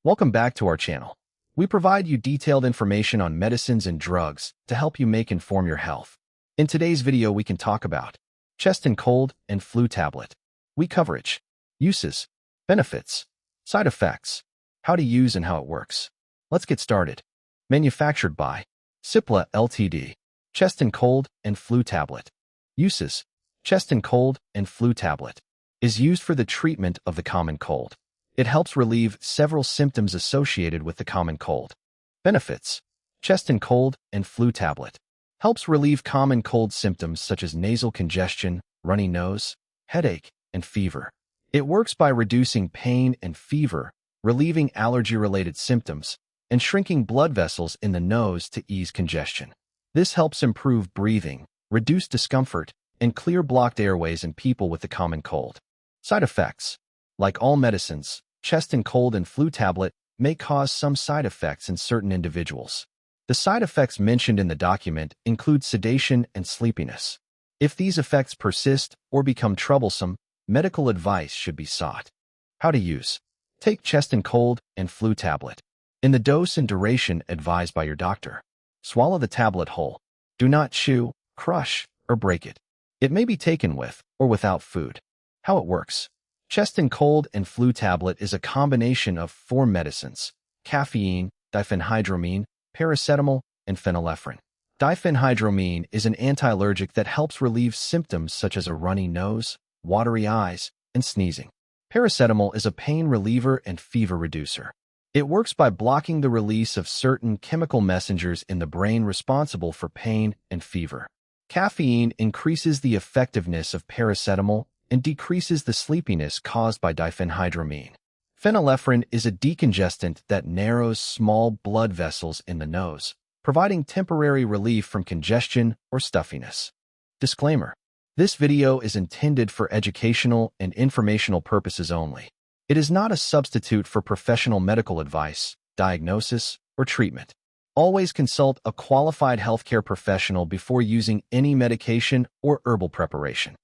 Welcome back to our channel. We provide you detailed information on medicines and drugs to help you inform your health. In today's video, we can talk about Cheston cold and flu tablet. Coverage, uses, benefits, side effects, how to use and how it works. Let's get started. Manufactured by Cipla Ltd. Cheston cold and flu tablet. Uses. Cheston cold and flu tablet is used for the treatment of the common cold. It helps relieve several symptoms associated with the common cold. Benefits. Cheston cold and flu tablet helps relieve common cold symptoms such as nasal congestion, runny nose, headache, and fever. It works by reducing pain and fever, relieving allergy-related symptoms, and shrinking blood vessels in the nose to ease congestion. This helps improve breathing, reduce discomfort, and clear blocked airways in people with the common cold. Side effects. Like all medicines, Cheston cold and flu tablet may cause some side effects in certain individuals. The side effects mentioned in the document include sedation and sleepiness. If these effects persist or become troublesome, medical advice should be sought. How to use. Take Cheston cold and flu tablet in the dose and duration advised by your doctor. Swallow the tablet whole. Do not chew, crush, or break it. It may be taken with or without food. How it works. Cheston cold and flu tablet is a combination of 4 medicines: caffeine, diphenhydramine, paracetamol, and phenylephrine. Diphenhydramine is an anti-allergic that helps relieve symptoms such as a runny nose, watery eyes, and sneezing. Paracetamol is a pain reliever and fever reducer. It works by blocking the release of certain chemical messengers in the brain responsible for pain and fever. Caffeine increases the effectiveness of paracetamol and decreases the sleepiness caused by diphenhydramine. Phenylephrine is a decongestant that narrows small blood vessels in the nose, providing temporary relief from congestion or stuffiness. Disclaimer: this video is intended for educational and informational purposes only. It is not a substitute for professional medical advice, diagnosis, or treatment. Always consult a qualified healthcare professional before using any medication or herbal preparation.